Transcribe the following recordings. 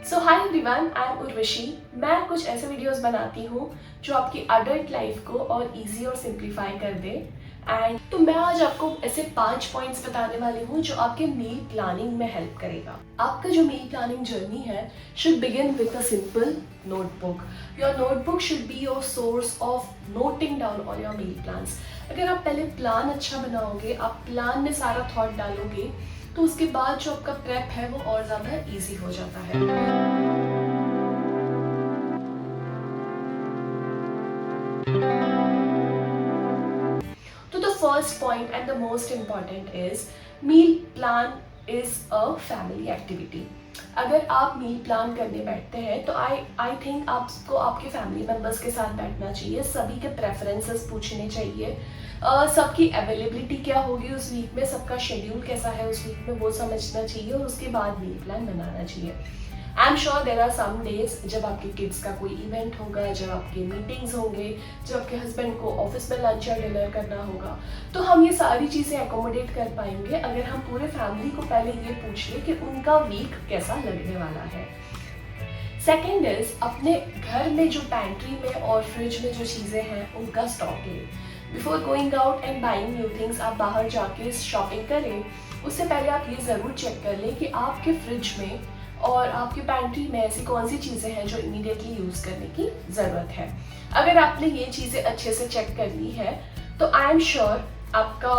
So hi everyone, I am Urvashi. मैं कुछ ऐसे वीडियोस बनाती हूँ जो आपकी अडल्ट लाइफ को और इजी और सिंप्लीफाई कर दे। एंड तो मैं आज आपको ऐसे 5 पॉइंट्स बताने वाली हूँ जो आपके मील प्लानिंग में हेल्प करेगा। आपका जो मील प्लानिंग जर्नी है should begin with a simple notebook. Your notebook should be your source of noting down all your meal plans. अगर आप पहले प्लान अच्छा बनाओगे, आप प्लान में सारा थॉट डालोगे, तो उसके बाद जो आपका प्रेप है वो और ज़्यादा इजी हो जाता है। तो the first point and the most important is meal plan is a family activity. अगर आप मील प्लान करने बैठते हैं तो आई थिंक आपको आपके फैमिली मेम्बर्स के साथ बैठना चाहिए, सभी के प्रेफरेंसेस पूछने चाहिए, सबकी अवेलेबिलिटी क्या होगी उस वीक में, सबका शेड्यूल कैसा है उस वीक में वो समझना चाहिए और उसके बाद मील प्लान बनाना चाहिए। I am sure there are some days जब आपके किड्स का कोई इवेंट होगा, जब आपके मीटिंग्स होंगे, जब आपके हस्बैंड को ऑफिस में लंच या डिनर करना होगा, तो हम ये सारी चीज़ें एकोमोडेट कर पाएंगे अगर हम पूरे फैमिली को पहले ये पूछ लें कि उनका वीक कैसा लगने वाला है। सेकेंड इज अपने घर में जो पैंट्री में और फ्रिज में जो चीज़ें हैं उनका स्टॉक लें। Before going out and buying new things, आप बाहर जाके शॉपिंग करें उससे पहले आप ये ज़रूर चेक कर लें कि आपके फ्रिज में और आपकी पैंट्री में ऐसी कौन सी चीज़ें हैं जो इमीडिएटली यूज़ करने की ज़रूरत है। अगर आपने ये चीज़ें अच्छे से चेक कर ली है तो आई एम श्योर आपका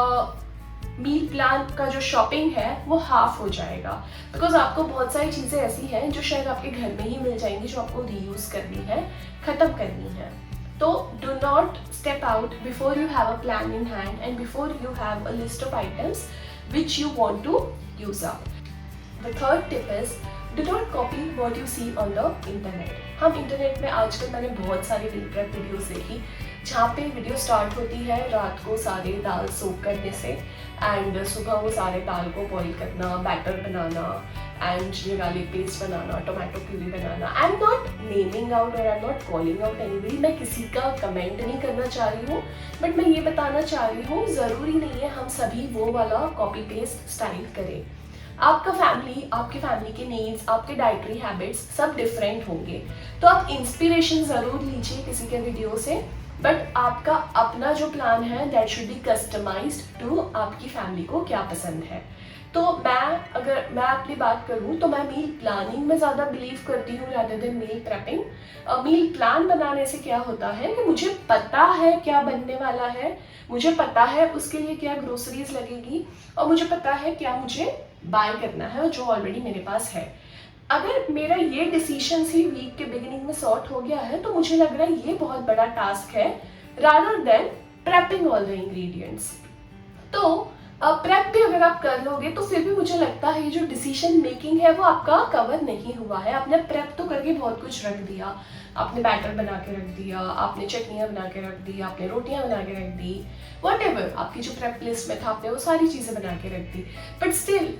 मील प्लान का जो शॉपिंग है वो हाफ हो जाएगा, बिकॉज आपको बहुत सारी चीज़ें ऐसी हैं जो शायद आपके घर में ही मिल जाएंगी जो आपको रीयूज़ करनी है, ख़त्म करनी है। तो do not step out before you have a plan in hand and before you have a list of items which you want to use up. The third tip is do not copy what you see on the internet. हम internet में आजकल मैंने बहुत सारी meal prep videos देखी जहाँ पे video start होती है रात को सारे दाल सोक करने से एंड सुबह वो सारे दाल को बॉईल करना, बैटर बनाना एंड ये गार्लिक पेस्ट बनाना, टोमेटो प्यूरी बनाना। I am not naming out और I am not calling out anybody, मैं किसी का कमेंट नहीं करना चाह रही हूँ, बट मैं ये बताना चाह रही हूँ ज़रूरी नहीं है हम सभी वो वाला कॉपी पेस्ट स्टाइल करें। आपका फैमिली, आपकी फैमिली के नीड्स, आपके डाइटरी हैबिट्स सब डिफरेंट होंगे, तो आप इंस्पिरेशन ज़रूर लीजिए किसी के वीडियो से, बट आपका अपना जो प्लान है that should be customized to आपकी फैमिली को क्या पसंद है। तो अगर मैं अपनी बात करूँ तो मैं मील प्लानिंग में ज़्यादा बिलीव करती हूँ रादर देन मील प्रेपिंग। मील प्लान बनाने से क्या होता है कि मुझे पता है क्या बनने वाला है, मुझे पता है उसके लिए क्या ग्रोसरीज लगेगी और मुझे पता है क्या मुझे बाय करना है और जो ऑलरेडी मेरे पास है। अगर मेरा ये डिसीजन ही वीक के बिगिनिंग में सॉर्ट हो गया है तो मुझे लग रहा है ये बहुत बड़ा टास्क है rather than prepping all the ingredients. तो प्रेप भी अगर आप कर लोगे तो फिर भी मुझे लगता है ये जो डिसीजन मेकिंग है वो आपका कवर नहीं हुआ है। आपने प्रेप तो करके बहुत कुछ रख दिया, आपने बैटर बना के रख दिया, आपने चटनियाँ बना के रख दी, आपने रोटियाँ बना के रख दी, व्हाटएवर आपकी जो प्रेप लिस्ट में था आपने वो सारी चीज़ें बना के रख दी, but still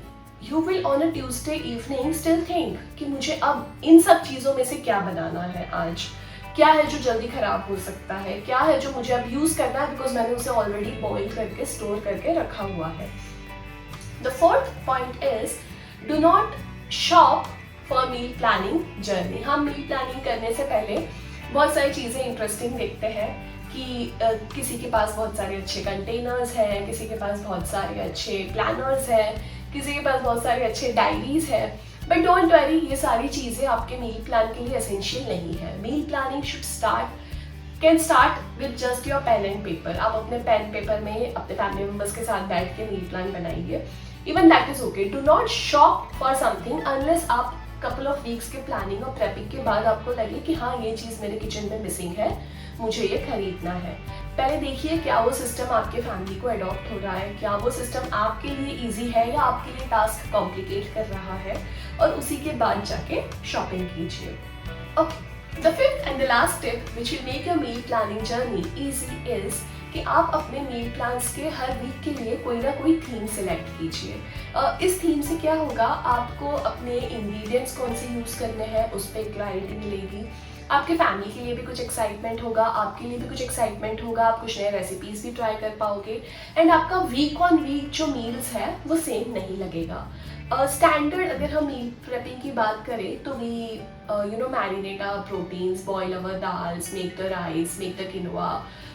you will on a Tuesday evening still think कि मुझे अब इन सब चीज़ों में से क्या बनाना है, आज क्या है जो जल्दी खराब हो सकता है, क्या है जो मुझे अब यूज़ करना है बिकॉज मैंने उसे ऑलरेडी बॉईल करके स्टोर करके रखा हुआ है। The fourth point is do not shop for meal planning journey. हम मील प्लानिंग करने से पहले बहुत सारी चीज़ें इंटरेस्टिंग देखते हैं कि किसी के पास बहुत सारे अच्छे कंटेनर्स हैं, किसी के पास बहुत सारे अच्छे प्लानर्स हैं, किसी के पास बहुत सारे अच्छे डायरीज हैं, बट डोंट वरी, ये सारी चीज़ें आपके मील प्लान के लिए एसेंशियल नहीं है। Meal planning can start with just your pen and paper. आप अपने पेन पेपर में अपने फैमिली मेम्बर्स के साथ बैठ के मील प्लान बनाइए, even that is okay. Do not shop for something unless आप कपल ऑफ वीक्स के प्लानिंग और प्रेपिंग के बाद आपको लगे कि हाँ ये चीज़ मेरे किचन में मिसिंग है, मुझे ये खरीदना है। पहले देखिए क्या वो सिस्टम आपके फैमिली को अडॉप्ट हो रहा है, क्या वो सिस्टम आपके लिए इजी है या आपके लिए टास्क कॉम्प्लिकेट कर रहा है, और उसी के बाद जाके शॉपिंग कीजिए। Okay, the fifth and the last tip which will make your meal planning journey easy is कि आप अपने मील प्लान्स के हर वीक के लिए कोई ना कोई थीम सिलेक्ट कीजिए। इस थीम से क्या होगा, आपको अपने इंग्रेडिएंट्स कौन से यूज़ करने हैं उस पर क्लैरिटी मिलेगी, आपके फैमिली के लिए भी कुछ एक्साइटमेंट होगा, आपके लिए भी कुछ एक्साइटमेंट होगा, आप कुछ नए रेसिपीज़ भी ट्राई कर पाओगे एंड आपका वीक ऑन वीक जो मील्स है वो सेम नहीं लगेगा। स्टैंडर्ड अगर हम मील प्रेपिंग की बात करें तो we marinate our proteins, boil our dals, make the rice, make the quinoa.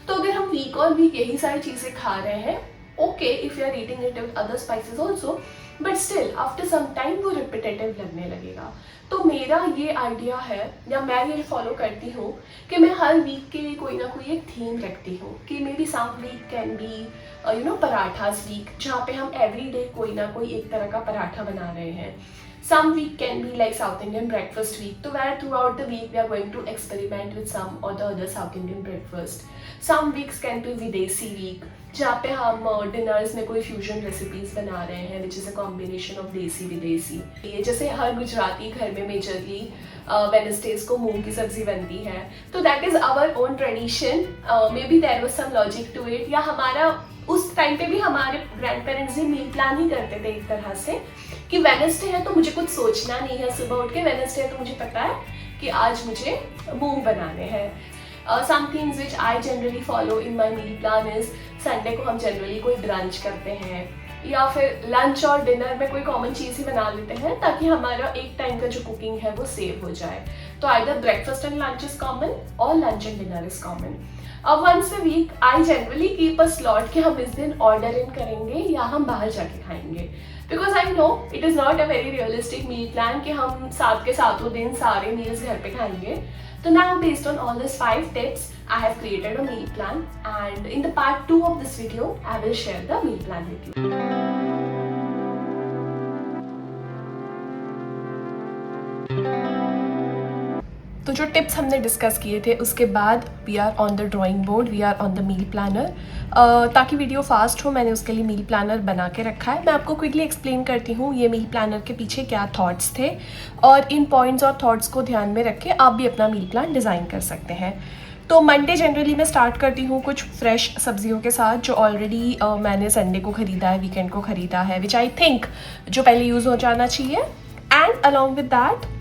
तो अगर हम वीक ऑन वीक यही सारी चीज़ें खा रहे हैं, okay if you are eating it with other spices also, but still after some time वो रिपीटेटिव लगने लगेगा। तो मेरा ये आइडिया है या मैं ये फॉलो करती हूँ कि मैं हर वीक के लिए कोई ना कोई एक थीम रखती हूँ कि maybe some week can be parathas week, जहाँ पे हम एवरी डे कोई ना कोई एक तरह का पराठा बना रहे हैं। Some week can be like South Indian breakfast week, तो where throughout the week we are going to experiment with some or the other South Indian breakfast. Some weeks can be Videsi week, जहाँ पे हम dinners में कोई fusion recipes बना रहे हैं which is a combination of देसी विदेशी। ये जैसे हर गुजराती घर में मेजरली वेडनेसडेज को मूंग की सब्जी बनती है, तो that is our own tradition. Maybe there was some logic to it, या हमारा उस टाइम पे भी हमारे ग्रैंड पेरेंट्स भी मील प्लान ही करते थे एक तरह से कि वेडनेसडे है तो मुझे कुछ सोचना नहीं है, सुबह उठ के वेडनेसडे है तो मुझे पता है कि आज मुझे मूंग बनाने हैं। Some things which I generally follow in my meal plan is Sunday को हम जनरली कोई ब्रंच करते हैं या फिर लंच और डिनर में कोई कॉमन चीज़ ही बना लेते हैं ताकि हमारा एक टाइम का जो कुकिंग है वो सेव हो जाए। तो either breakfast and lunch is common or lunch and dinner is common. अब once a week I generally keep a slot कि हम इस दिन ऑर्डर इन करेंगे या हम बाहर जाके खाएंगे, because I know it is not a very realistic meal plan कि हम सात के सातों दिन सारे मील्स घर पे खाएंगे। तो now based on all this 5 tips I have created a meal plan, and in the part 2 of this video I will share the meal plan with you. तो जो टिप्स हमने डिस्कस किए थे उसके बाद we are on the drawing board, we are on the meal planner. ताकि video fast हो मैंने उसके लिए मील प्लानर बना के रखा है। मैं आपको क्विकली एक्सप्लेन करती हूँ ये मील प्लानर के पीछे क्या थॉट्स थे, और इन पॉइंट्स और थॉट्स को ध्यान में रख के आप भी अपना मील प्लान डिज़ाइन कर सकते हैं। तो मंडे जनरली मैं स्टार्ट करती हूँ कुछ फ्रेश सब्जियों के साथ जो ऑलरेडी मैंने संडे को ख़रीदा है, वीकेंड को ख़रीदा है, विच आई थिंक जो पहले यूज़ हो जाना चाहिए। एंड अलॉन्ग विद दैट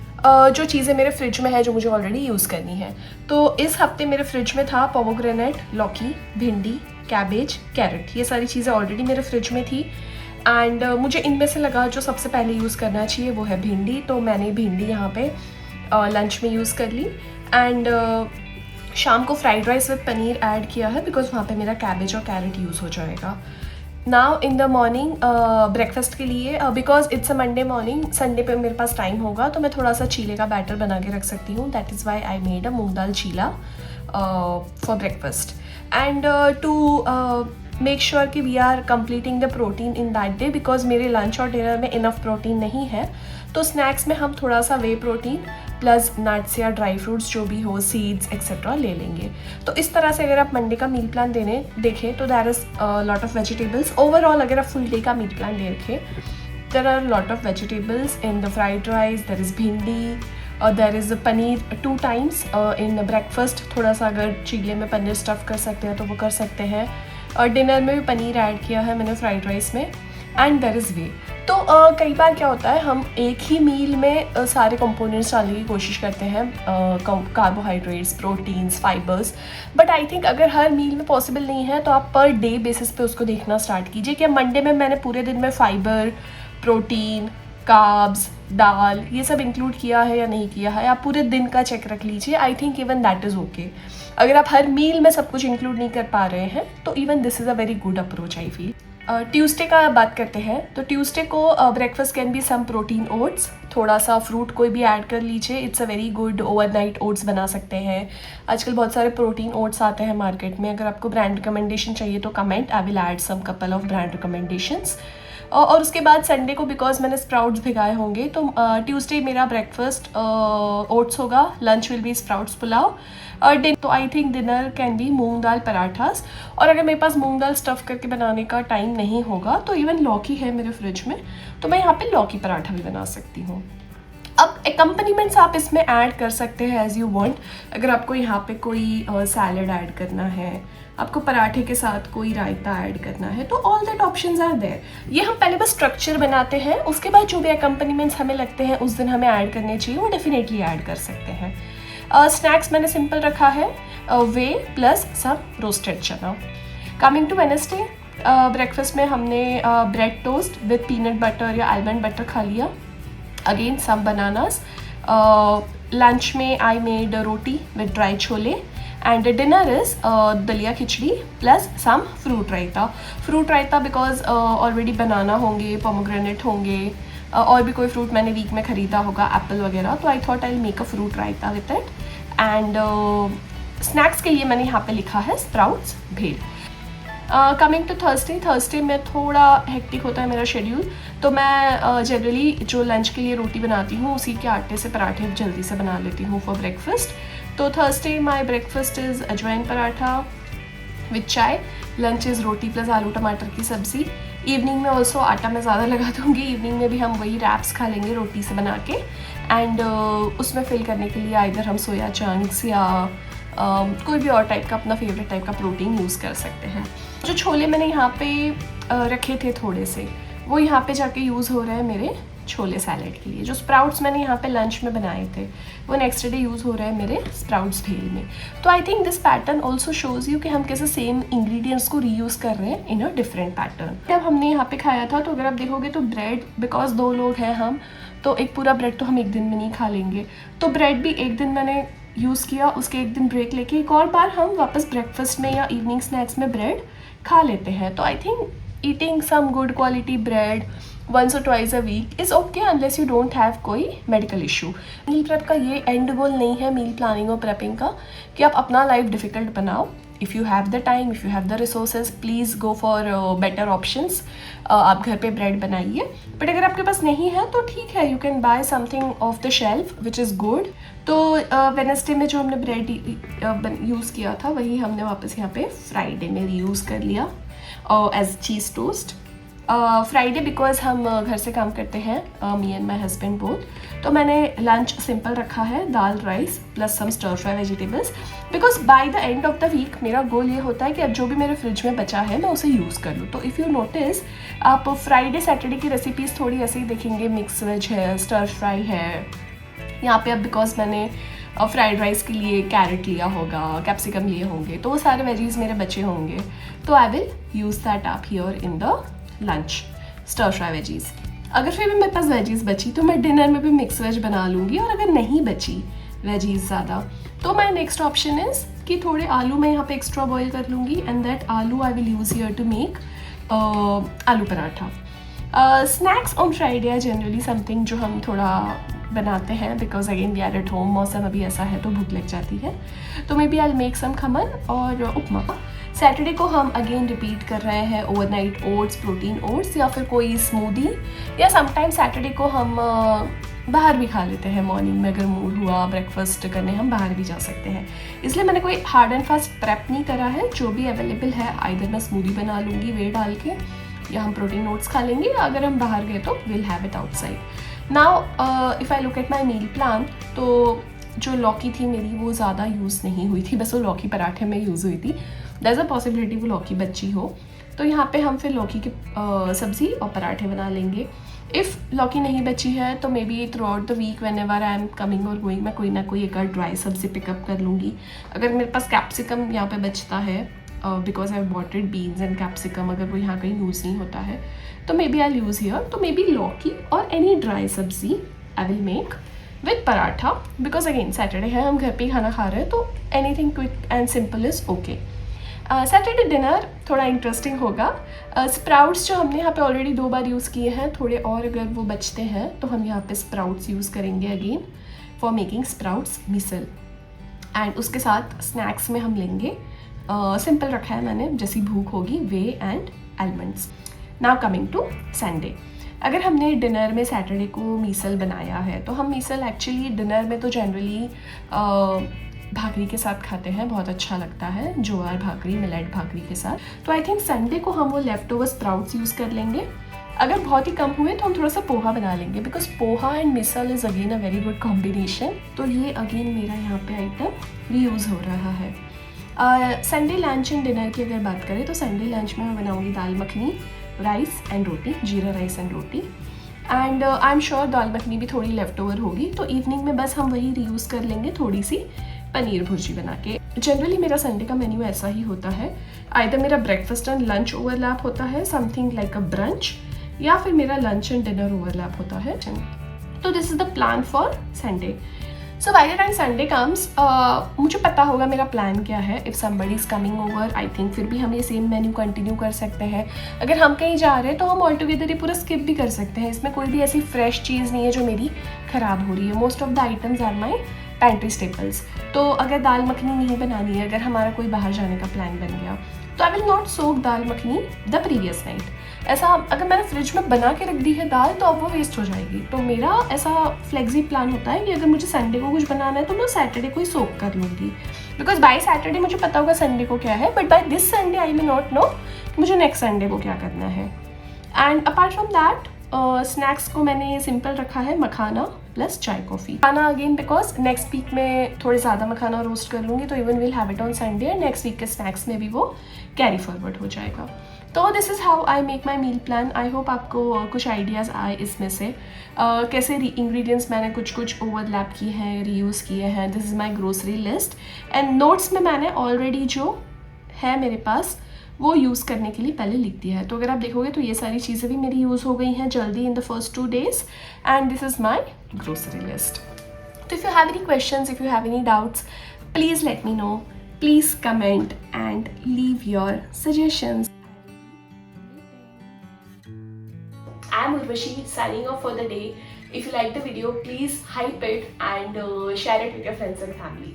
जो चीज़ें मेरे फ्रिज में है जो मुझे ऑलरेडी यूज़ करनी है। तो इस हफ्ते मेरे फ्रिज में था पोमोग्रेनेट, लौकी, भिंडी, कैबेज, कैरेट, ये सारी चीज़ें ऑलरेडी मेरे फ्रिज में थी। एंड मुझे इनमें से लगा जो सबसे पहले यूज़ करना चाहिए वो है भिंडी, तो मैंने भिंडी यहाँ पे लंच में यूज़ कर ली। एंड शाम को fried rice with paneer add किया है बिकॉज वहाँ पे मेरा कैबेज और कैरेट यूज़ हो जाएगा। Now in the morning breakfast के लिए because it's a Monday morning, Sunday पे मेरे पास टाइम होगा तो मैं थोड़ा सा चीले का बैटर बना के रख सकती हूँ। That is why I made a moong dal cheela for breakfast. And to make sure कि we are completing the protein in that day, because मेरे लंच और डिनर में इनफ प्रोटीन नहीं है, तो स्नैक्स में हम थोड़ा सा वे प्रोटीन प्लस नट्स या ड्राई फ्रूट्स जो भी हो, सीड्स एक्सेट्रा ले लेंगे। तो इस तरह से अगर आप मंडे का मील प्लान देखें तो there is lot of vegetables. Overall अगर आप फुल डे का मील प्लान देखें there are lot of vegetables in the fried rice, there is bhindi, there is paneer 2 times in breakfast. थोड़ा सा अगर चीले में पनीर स्टफ़ कर सकते हैं तो वो कर सकते हैं, और डिनर में भी पनीर ऐड किया है मैंने फ्राइड राइस में। And there is way. तो कई बार क्या होता है हम एक ही मील में सारे कंपोनेंट्स डालने की कोशिश करते हैं, carbohydrates, proteins, fibres, but I think अगर हर मील में पॉसिबल नहीं है तो आप पर डे बेसिस पे उसको देखना स्टार्ट कीजिए कि मंडे में मैंने पूरे दिन में फाइबर, प्रोटीन, कार्ब्स, दाल ये सब इंक्लूड किया है या नहीं किया है। आप पूरे दिन का चेक रख लीजिए। I think even that is okay. अगर आप हर मील में सब कुछ इंक्लूड नहीं कर पा रहे हैं तो even this is a very good approach I feel. Tuesday का बात करते हैं तो ट्यूसडे को breakfast can be some protein oats, थोड़ा सा फ्रूट कोई भी ऐड कर लीजिए। It's a very good overnight oats बना सकते हैं। आजकल बहुत सारे प्रोटीन ओट्स आते हैं मार्केट में। अगर आपको ब्रांड रिकमेंडेशन चाहिए तो comment, I will add some couple of brand recommendations. और उसके बाद संडे को बिकॉज मैंने स्प्राउट्स भिगाए होंगे तो ट्यूसडे मेरा ब्रेकफास्ट ओट्स होगा, lunch will be sprouts pulao, और तो I think dinner can be moong dal parathas. और अगर मेरे पास मूंग दाल स्टफ़ करके बनाने का टाइम नहीं होगा तो इवन लौकी है मेरे फ्रिज में तो मैं यहाँ पे लौकी पराठा भी बना सकती हूँ। अब एकम्पनीमेंट्स आप इसमें ऐड कर सकते हैं एज यू वांट। अगर आपको यहाँ पे कोई सैलड ऐड करना है, आपको पराठे के साथ कोई रायता ऐड करना है, तो all that options are there. ये हम पहले बस स्ट्रक्चर बनाते हैं, उसके बाद जो भी एकम्पनीमेंट्स हमें लगते हैं उस दिन हमें ऐड करने चाहिए वो डेफिनेटली ऐड कर सकते हैं। स्नैक्स मैंने सिंपल रखा है, whey plus some roasted chana. Coming to Wednesday, breakfast में हमने bread toast with peanut butter या आलमंड बटर खा लिया, अगेन सम बनानास। लंच में I made roti with dry chole, and dinner is daliya khichdi plus some fruit raita. Fruit raita because already banana होंगे, pomegranate होंगे, और भी कोई फ्रूट मैंने वीक में ख़रीदा होगा, एप्पल वगैरह, तो I thought I make a fruit raita with it. And snacks के लिए मैंने यहाँ पे लिखा है स्प्राउट्स भेल। कमिंग टू थर्सडे में थोड़ा हेक्टिक होता है मेरा शेड्यूल, तो मैं जनरली जो लंच के लिए रोटी बनाती हूँ उसी के आटे से पराठे जल्दी से बना लेती हूँ फॉर ब्रेकफास्ट। तो थर्सडे माई ब्रेकफास्ट इज़ अजवाइन पराठा विद चाय, लंच इज़ रोटी प्लस आलू टमाटर की सब्ज़ी। इवनिंग में ऑल्सो आटा मैं ज़्यादा लगा दूँगी, इवनिंग में भी हम वही रैप्स खा लेंगे रोटी से बना के, एंड उसमें फिल करने के लिए आइदर हम सोया चंक्स या कोई भी और टाइप का अपना फेवरेट टाइप का प्रोटीन यूज़ कर सकते हैं। जो छोले मैंने यहाँ पे रखे थे थोड़े से, वो यहाँ पे जाके यूज़ हो रहे हैं मेरे छोले सैलेड के लिए। जो स्प्राउट्स मैंने यहाँ पे लंच में बनाए थे वो नेक्स्ट डे यूज़ हो रहे हैं मेरे स्प्राउट्स भेल में। तो I think this pattern also shows you कि हम कैसे सेम इंग्रेडिएंट्स को रीयूज़ कर रहे हैं इन अ डिफरेंट पैटर्न। जब हमने यहाँ पे खाया था तो अगर आप देखोगे तो ब्रेड, बिकॉज 2 लोग हैं हम, तो एक पूरा ब्रेड तो हम एक दिन में नहीं खा लेंगे, तो ब्रेड भी एक दिन मैंने यूज़ किया, उसके एक दिन ब्रेक लेके एक और बार हम वापस ब्रेकफास्ट में या इवनिंग स्नैक्स में ब्रेड खा लेते हैं। तो I think eating some good quality bread once or twice a week is okay unless you don't have कोई मेडिकल इशू। मील प्रेप का ये एंड गोल नहीं है मील प्लानिंग और प्रेपिंग का कि आप अपना लाइफ डिफ़िकल्ट बनाओ। If you have the time, if you have the resources, please go for better options. आप घर पे ब्रेड बनाइए, बट अगर आपके पास नहीं है तो ठीक है, you can buy something of the shelf which is good. तो वेडनेसडे में जो हमने ब्रेड यूज़ किया था वही हमने वापस यहाँ पे फ्राइडे में रीयूज़ कर लिया as cheese toast. Friday because हम घर से काम करते हैं, me and my husband both, तो मैंने लंच सिंपल रखा है, dal rice plus some stir fry vegetables, because by the end of the week मेरा गोल ये होता है कि अब जो भी मेरे फ्रिज में बचा है मैं उसे यूज़ कर लूँ। तो इफ़ यू नोटिस आप फ्राइडे सैटरडे की रेसिपीज़ थोड़ी ऐसे ही देखेंगे, मिक्स वेज है, स्टर फ्राई है, यहाँ पे अब बिकॉज मैंने फ्राइड राइस के लिए कैरेट लिया होगा, कैप्सिकम लिए होंगे, तो वो सारे वेजीज मेरे बचे होंगे, तो आई विल यूज़ दैट आप here in the lunch stir fry veggies. अगर फिर भी मेरे पास वेजीज बची तो मैं डिनर में भी मिक्स वेज बना लूँगी, और अगर नहीं बची वेजीज ज़्यादा तो माई नेक्स्ट ऑप्शन इज़ कि थोड़े आलू मैं यहाँ पे एक्स्ट्रा बॉईल कर लूँगी, and that aloo I will use here to make aloo paratha. Snacks on Friday are generally something जो हम थोड़ा बनाते हैं, because again we are at home, मौसम अभी ऐसा है तो भूख लग जाती है, तो maybe I make some khaman और उपमा। सैटरडे को हम अगेन रिपीट कर रहे हैं ओवरनाइट ओट्स, प्रोटीन ओट्स, या फिर कोई स्मूदी, या समटाइम सैटरडे को हम बाहर भी खा लेते हैं मॉर्निंग में, अगर मूड हुआ ब्रेकफास्ट करने हम बाहर भी जा सकते हैं। इसलिए मैंने कोई हार्ड एंड फास्ट प्रेप नहीं करा है, जो भी अवेलेबल है आइदर मैं स्मूदी बना लूँगी वे डाल के, या हम प्रोटीन ओट्स खा लेंगे, अगर हम बाहर गए तो will have it outside. Now if I look at my meal plan, तो जो लौकी थी मेरी वो ज़्यादा यूज़ नहीं हुई थी, बस वो लौकी पराठे में यूज़ हुई थी, देयर इज़ अ पॉसिबिलिटी वो लौकी बची हो, तो यहाँ पे हम फिर लौकी की सब्ज़ी और पराठे बना लेंगे। इफ़ लौकी नहीं बची है तो maybe throughout the week whenever I am coming और गोइंग मैं कोई ना कोई एक ड्राई सब्ज़ी पिकअप कर लूँगी। अगर मेरे पास कैप्सिकम यहाँ पे बचता है, because I bought it beans and capsicum, अगर वो यहाँ कहीं यूज़ नहीं होता है तो maybe I use here, तो मे बी लौकी और any dry sabzi I will make with paratha, because again Saturday है, हम घर पे ही खाना खा रहे हैं, तो anything quick and simple is okay. Saturday dinner थोड़ा इंटरेस्टिंग होगा। स्प्राउट्स जो हमने यहाँ पे ऑलरेडी 2 बार यूज़ किए हैं, थोड़े और अगर वो बचते हैं तो हम यहाँ पे स्प्राउट्स यूज़ करेंगे again for making sprouts misal, and उसके साथ स्नैक्स में हम लेंगे सिंपल रखा है मैंने, जैसी भूख होगी, whey and almonds. Now coming to Sunday, अगर हमने डिनर में सैटरडे को मीसल बनाया है तो हम मीसल एक्चुअली डिनर में तो जनरली भाकरी के साथ खाते हैं, बहुत अच्छा लगता है, ज्वार भाकरी, मिलेट भाकरी के साथ। तो आई थिंक संडे को हम वो लेफ्ट ओवर स्प्राउट्स यूज़ कर लेंगे। अगर बहुत ही कम हुए तो हम थोड़ा सा पोहा बना लेंगे, because poha and misal is again a very good combination. तो ये अगेन मेरा यहाँ पे आइटम रीयूज़ हो रहा है। संडे लंच एंड डिनर की अगर बात करें तो संडे लंच में मैं बनाऊँगी dal makhani, rice and roti, jeera rice and roti, and I am sure dal makhani भी थोड़ी लेफ्ट ओवर होगी, तो इवनिंग में बस हम वही रीयूज़ कर लेंगे थोड़ी सी पनीर भुर्जी बना के। जनरली मेरा संडे का मेन्यू ऐसा ही होता है, आइदर मेरा ब्रेकफास्ट एंड लंच ओवरलैप होता है, समथिंग लाइक अ ब्रंच, या फिर मेरा लंच एंड डिनर ओवरलैप होता है। तो this is the plan for Sunday. So by the time Sunday comes मुझे पता होगा मेरा प्लान क्या है। If somebody is coming over, I think फिर भी हम ये सेम मेन्यू कंटिन्यू कर सकते हैं। अगर हम कहीं जा रहे हैं तो हम ऑल टुगेदर ये पूरा स्किप भी कर सकते हैं। इसमें कोई भी ऐसी फ्रेश चीज़ नहीं है जो मेरी ख़राब हो रही है। Most of the items are my pantry staples. तो अगर दाल मखनी नहीं बनानी है, अगर हमारा कोई बाहर जाने का प्लान बन गया, तो I will not soak dal makhani the previous night. ऐसा अगर मैंने फ्रिज में बना के रख दी है दाल, तो अब वो वेस्ट हो जाएगी। तो मेरा ऐसा फ्लेक्सी प्लान होता है कि अगर मुझे संडे को कुछ बनाना है तो मैं सैटरडे को ही सोक कर लूँगी, बिकॉज बाय सैटरडे मुझे पता होगा संडे को क्या है, but by this Sunday I may not know कि मुझे नेक्स्ट संडे को क्या करना है। And apart from that snacks को मैंने सिंपल रखा है, मखाना प्लस चाय कॉफ़ी। खाना अगेन बिकॉज नेक्स्ट वीक में थोड़े ज़्यादा मखाना रोस्ट कर लूँगी, तो even will have it on Sunday, and next week के स्नैक्स में भी वो कैरी फॉरवर्ड हो जाएगा। तो this is how I make my meal plan. I hope आपको कुछ आइडियाज़ आए इसमें से। कैसे इंग्रेडिएंट्स मैंने कुछ ओवरलैप किए हैं, रीयूज़ किए हैं। This is my grocery list, and notes में मैंने ऑलरेडी जो है मेरे पास वो यूज़ करने के लिए पहले लिख दिया है। तो अगर आप देखोगे तो ये सारी चीज़ें भी मेरी यूज़ हो गई हैं जल्दी in the first 2 days, and this is my grocery list. तो if you have any questions, if you have any doubts, please let me know, please comment and leave your suggestions. I am Urvashi signing off for the day. If you like the video, please hype it and share it with your friends and family.